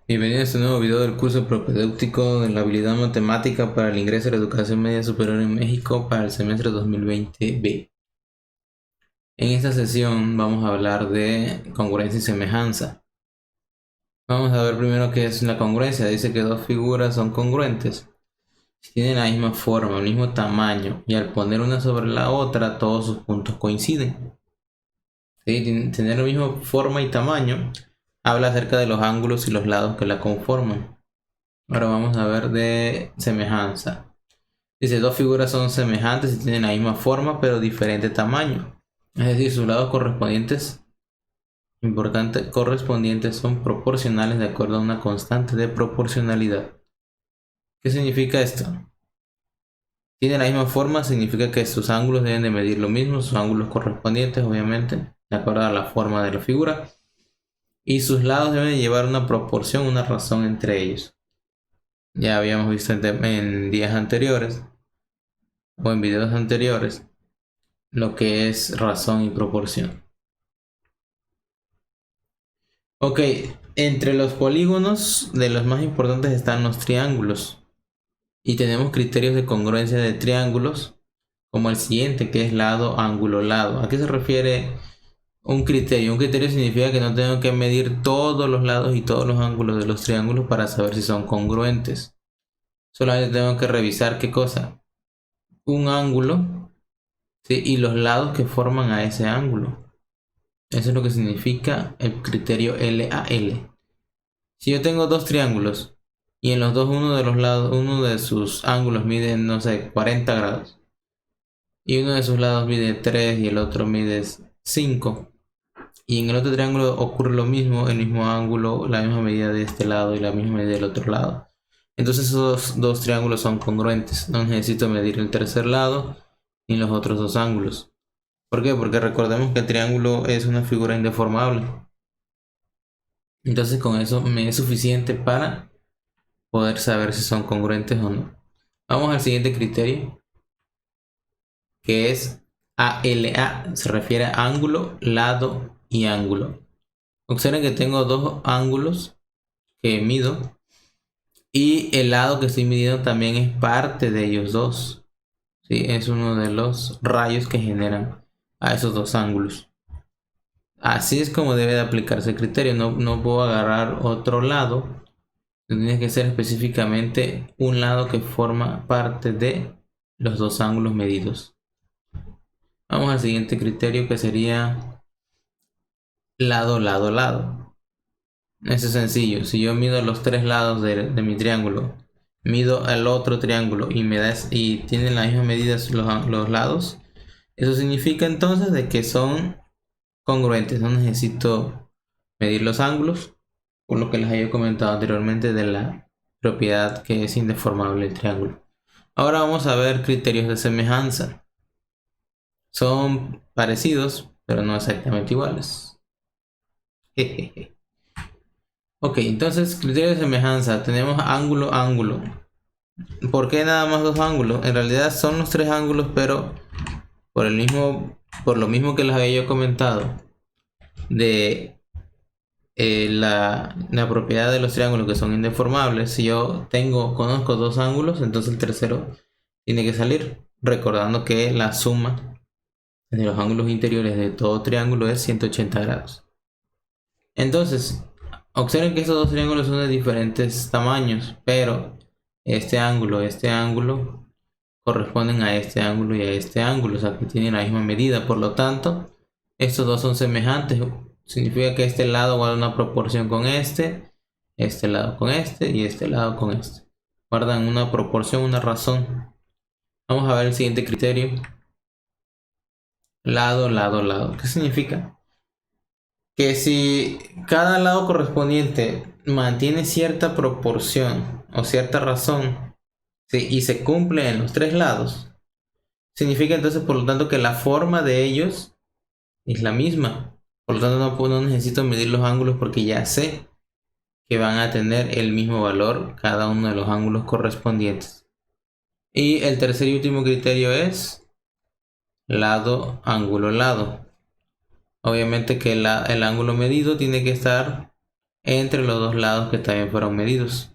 Bienvenido a este nuevo video del curso propedéutico de la habilidad matemática para el ingreso a la educación media superior en México para el semestre 2020B. En esta sesión vamos a hablar de congruencia y semejanza. Vamos a ver primero qué es la congruencia. Dice que dos figuras son congruentes si tienen la misma forma, el mismo tamaño, y al poner una sobre la otra todos sus puntos coinciden. ¿Sí? Tener la misma forma y tamaño habla acerca de los ángulos y los lados que la conforman. Ahora vamos a ver de semejanza. Dice, dos figuras son semejantes y tienen la misma forma pero diferente tamaño. Es decir, sus lados correspondientes son proporcionales de acuerdo a una constante de proporcionalidad. ¿Qué significa esto? Tiene la misma forma, significa que sus ángulos deben de medir lo mismo, sus ángulos correspondientes, obviamente, de acuerdo a la forma de la figura. Y sus lados deben de llevar una proporción, una razón entre ellos. Ya habíamos visto en días anteriores o en videos anteriores lo que es razón y proporción. Ok, entre los polígonos de los más importantes están los triángulos y tenemos criterios de congruencia de triángulos como el siguiente, que es lado, ángulo, lado. ¿A qué se refiere un criterio? Un criterio significa que no tengo que medir todos los lados y todos los ángulos de los triángulos para saber si son congruentes. Solamente tengo que revisar qué cosa, un ángulo, ¿sí? Y los lados que forman a ese ángulo. Eso es lo que significa el criterio LAL. Si yo tengo dos triángulos y en los dos uno de los lados, uno de sus ángulos mide, no sé, 40 grados y uno de sus lados mide 3 y el otro mide 5, y en el otro triángulo ocurre lo mismo, el mismo ángulo, la misma medida de este lado y la misma medida del otro lado, entonces esos dos triángulos son congruentes. No necesito medir el tercer lado ni los otros dos ángulos. ¿Por qué? Porque recordemos que el triángulo es una figura indeformable. Entonces con eso me es suficiente para poder saber si son congruentes o no. Vamos al siguiente criterio, que es ALA. Se refiere a ángulo, lado y ángulo. Observen que tengo dos ángulos que mido y el lado que estoy midiendo también es parte de ellos dos. ¿Sí? Es uno de los rayos que generan a esos dos ángulos. Así es como debe de aplicarse el criterio. No puedo agarrar otro lado. Tiene que ser específicamente un lado que forma parte de los dos ángulos medidos. Vamos al siguiente criterio, que sería lado, lado, lado. Eso es sencillo. Si yo mido los tres lados de mi triángulo, mido el otro triángulo y tienen la misma medida los lados, eso significa entonces de que son congruentes. No necesito medir los ángulos, por lo que les había comentado anteriormente de la propiedad que es indeformable el triángulo. Ahora vamos a ver criterios de semejanza. Son parecidos, pero no exactamente iguales. Jejeje. Ok, entonces criterio de semejanza. Tenemos ángulo, ángulo. ¿Por qué nada más dos ángulos? En realidad son los tres ángulos, pero por lo mismo que les había yo comentado de la propiedad de los triángulos que son indeformables. Si yo conozco dos ángulos, entonces el tercero tiene que salir, recordando que la suma de los ángulos interiores de todo triángulo es 180 grados. Entonces, observen que estos dos triángulos son de diferentes tamaños, pero este ángulo corresponden a este ángulo y a este ángulo, o sea que tienen la misma medida. Por lo tanto, estos dos son semejantes. Significa que este lado guarda una proporción con este lado con este y este lado con este. Guardan una proporción, una razón. Vamos a ver el siguiente criterio. Lado, lado, lado. ¿Qué significa? Que si cada lado correspondiente mantiene cierta proporción o cierta razón, ¿sí? Y se cumple en los tres lados, significa entonces por lo tanto que la forma de ellos es la misma. Por lo tanto no necesito medir los ángulos porque ya sé que van a tener el mismo valor cada uno de los ángulos correspondientes. Y el tercer y último criterio es lado, ángulo, lado. Obviamente que el ángulo medido tiene que estar entre los dos lados que también fueron medidos.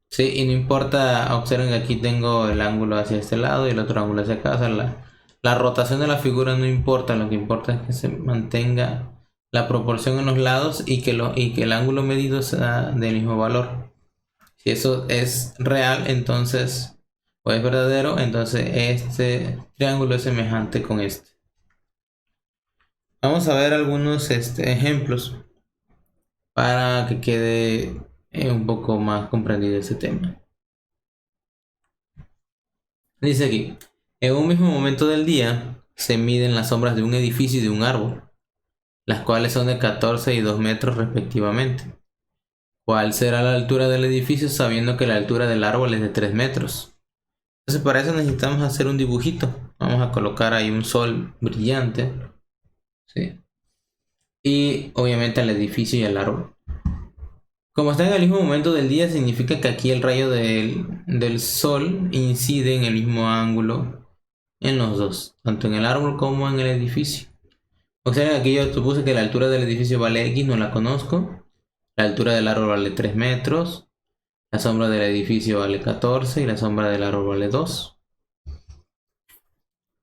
Sí, y no importa, observen que aquí tengo el ángulo hacia este lado y el otro ángulo hacia acá. O sea, la rotación de la figura no importa, lo que importa es que se mantenga la proporción en los lados y que el ángulo medido sea del mismo valor. Si eso es real, entonces, o es verdadero, entonces este triángulo es semejante con este. Vamos a ver algunos ejemplos para que quede un poco más comprendido este tema. Dice aquí, en un mismo momento del día se miden las sombras de un edificio y de un árbol, las cuales son de 14 y 2 metros respectivamente. ¿Cuál será la altura del edificio sabiendo que la altura del árbol es de 3 metros? Entonces para eso necesitamos hacer un dibujito. Vamos a colocar ahí un sol brillante, ¿sí? Y obviamente el edificio y el árbol. Como está en el mismo momento del día, significa que aquí el rayo del sol incide en el mismo ángulo en los dos, tanto en el árbol como en el edificio. O sea, aquí yo supuse que la altura del edificio vale X, no la conozco. La altura del árbol vale 3 metros. La sombra del edificio vale 14 y la sombra del árbol vale 2.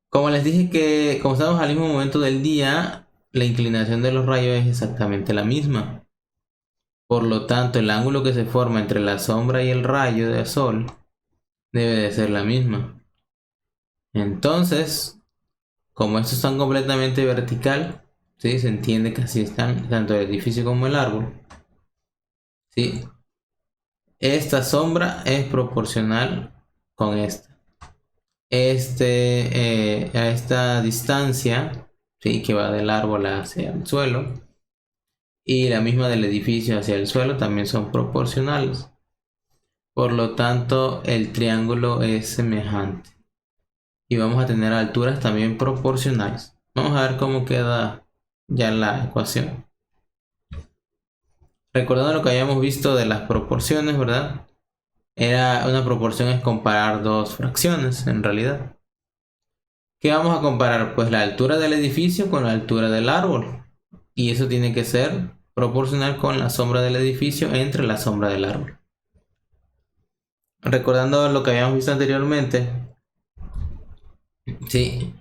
Como les dije que como estamos al mismo momento del día, la inclinación de los rayos es exactamente la misma. Por lo tanto, el ángulo que se forma entre la sombra y el rayo del sol debe de ser la misma. Entonces, como estos están completamente vertical, ¿sí? Se entiende que así están tanto el edificio como el árbol. ¿Sí? Esta sombra es proporcional con esta. A esta distancia, ¿sí? Que va del árbol hacia el suelo, y la misma del edificio hacia el suelo también son proporcionales. Por lo tanto, el triángulo es semejante. Y vamos a tener alturas también proporcionales. Vamos a ver cómo queda ya la ecuación. Recordando lo que habíamos visto de las proporciones, ¿verdad? Una proporción es comparar dos fracciones, en realidad. ¿Qué vamos a comparar? Pues la altura del edificio con la altura del árbol. Y eso tiene que ser proporcional con la sombra del edificio entre la sombra del árbol. Recordando lo que habíamos visto anteriormente, sí,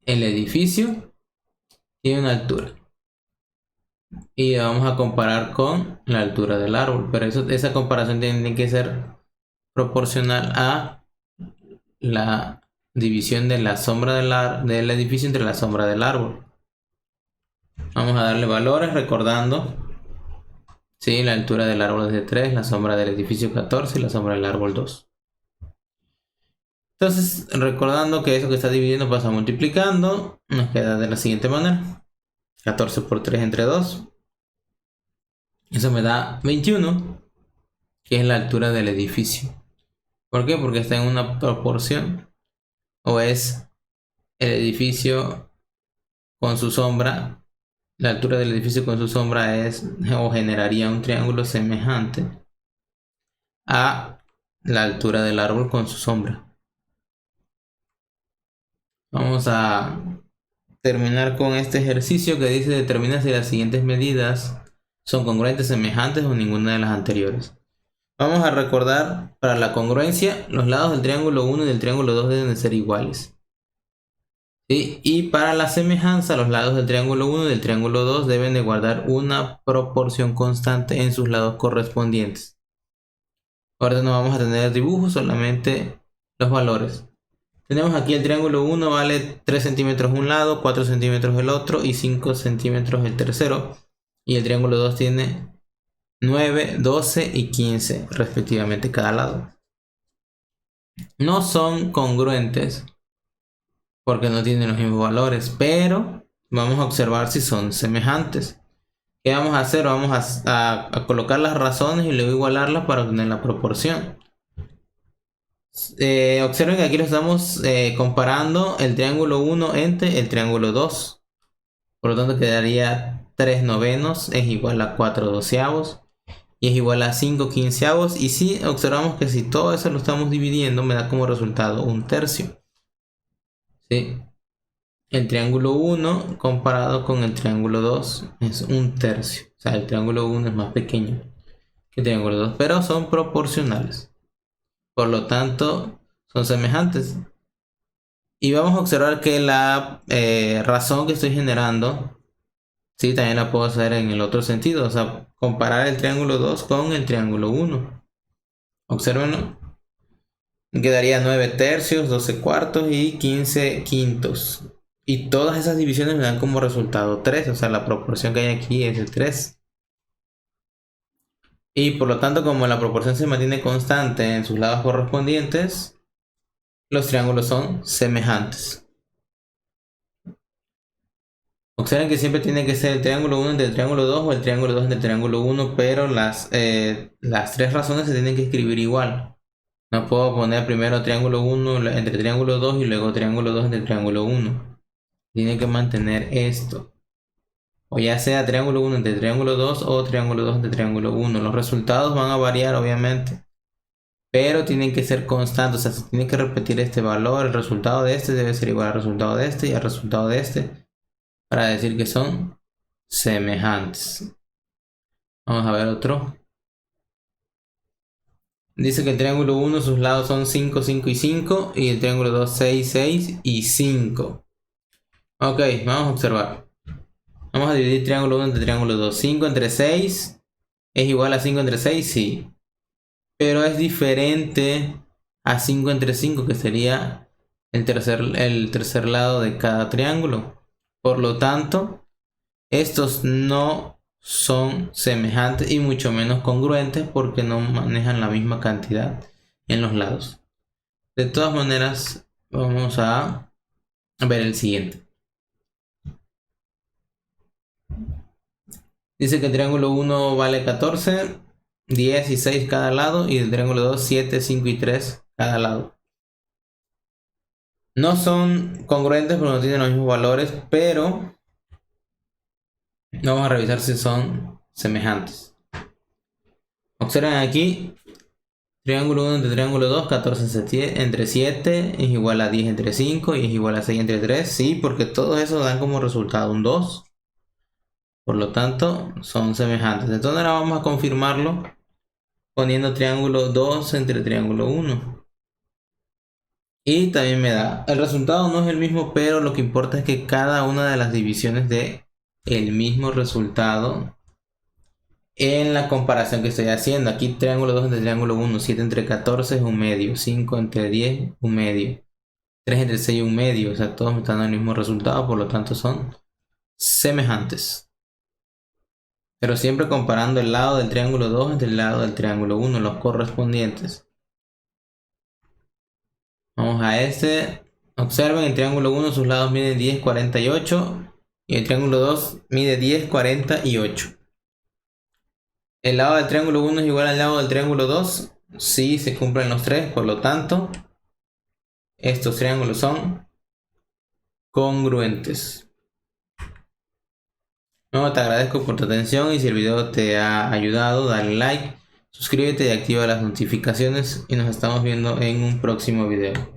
el edificio tiene una altura y la vamos a comparar con la altura del árbol, pero esa comparación tiene que ser proporcional a la división de la sombra del edificio entre la sombra del árbol. Vamos a darle valores recordando, sí, la altura del árbol es de 3, la sombra del edificio 14 y la sombra del árbol 2. Entonces, recordando que eso que está dividiendo pasa multiplicando, nos queda de la siguiente manera. 14 por 3 entre 2. Eso me da 21, que es la altura del edificio. ¿Por qué? Porque está en una proporción. O es el edificio con su sombra. La altura del edificio con su sombra es o generaría un triángulo semejante a la altura del árbol con su sombra. Vamos a terminar con este ejercicio que dice determina si las siguientes medidas son congruentes, semejantes o ninguna de las anteriores. Vamos a recordar, para la congruencia, los lados del triángulo 1 y del triángulo 2 deben de ser iguales. ¿Sí? Y para la semejanza, los lados del triángulo 1 y del triángulo 2 deben de guardar una proporción constante en sus lados correspondientes. Ahora no vamos a tener dibujos, solamente los valores. Tenemos aquí el triángulo 1 vale 3 centímetros un lado, 4 centímetros el otro y 5 centímetros el tercero. Y el triángulo 2 tiene 9, 12 y 15 respectivamente cada lado. No son congruentes porque no tienen los mismos valores, pero vamos a observar si son semejantes. ¿Qué vamos a hacer? Vamos a colocar las razones y luego igualarlas para obtener la proporción. Observen que aquí lo estamos comparando el triángulo 1 entre el triángulo 2. Por lo tanto quedaría 3 novenos es igual a 4 doceavos y es igual a 5 quinceavos. Y si observamos que si todo eso lo estamos dividiendo me da como resultado un tercio. ¿Sí? el triángulo 1 comparado con el triángulo 2 es 1/3. O sea, el triángulo 1 es más pequeño que el triángulo 2, pero son proporcionales. Por lo tanto, son semejantes. Y vamos a observar que la razón que estoy generando, sí, también la puedo hacer en el otro sentido. O sea, comparar el triángulo 2 con el triángulo 1. Observen, quedaría 9/3, 12/4 y 15/5. Y todas esas divisiones me dan como resultado 3. O sea, la proporción que hay aquí es de 3. Y por lo tanto, como la proporción se mantiene constante en sus lados correspondientes, los triángulos son semejantes. Observen que siempre tiene que ser el triángulo 1 entre el triángulo 2 o el triángulo 2 entre el triángulo 1, pero las tres razones se tienen que escribir igual. No puedo poner primero triángulo 1 entre triángulo 2 y luego triángulo 2 entre triángulo 1. Tiene que mantener esto. O ya sea triángulo 1 entre triángulo 2 o triángulo 2 entre triángulo 1. Los resultados van a variar obviamente, pero tienen que ser constantes. O sea, se tiene que repetir este valor. El resultado de este debe ser igual al resultado de este y al resultado de este, para decir que son semejantes. Vamos a ver otro. Dice que el triángulo 1 sus lados son 5, 5 y 5, y el triángulo 2 6, 6 y 5. Ok, vamos a observar. Vamos a dividir triángulo 1 entre triángulo 2. 5 entre 6 es igual a 5 entre 6, sí. Pero es diferente a 5 entre 5, que sería el tercer lado de cada triángulo. Por lo tanto, estos no son semejantes y mucho menos congruentes porque no manejan la misma cantidad en los lados. De todas maneras, vamos a ver el siguiente. Dice que el triángulo 1 vale 14, 10 y 6 cada lado, y el triángulo 2 7, 5 y 3 cada lado. No son congruentes porque no tienen los mismos valores, pero vamos a revisar si son semejantes. Observen aquí, triángulo 1 entre triángulo 2, 14 entre 7 es igual a 10 entre 5 y es igual a 6 entre 3. Sí, porque todos esos dan como resultado un 2. Por lo tanto, son semejantes. Entonces ahora vamos a confirmarlo poniendo triángulo 2 entre triángulo 1. Y también me da. El resultado no es el mismo, pero lo que importa es que cada una de las divisiones dé el mismo resultado en la comparación que estoy haciendo. Aquí triángulo 2 entre triángulo 1, 7 entre 14 es un medio, 5 entre 10 un medio, 3 entre 6 un medio. O sea, todos me están dando el mismo resultado, por lo tanto son semejantes. Pero siempre comparando el lado del triángulo 2 entre el lado del triángulo 1, los correspondientes. Vamos a este. Observen, el triángulo 1 sus lados miden 10, 48 y el triángulo 2 mide 10, 48. El lado del triángulo 1 es igual al lado del triángulo 2. Sí, se cumplen los tres, por lo tanto, estos triángulos son congruentes. No, te agradezco por tu atención, y si el video te ha ayudado, dale like, suscríbete y activa las notificaciones, y nos estamos viendo en un próximo video.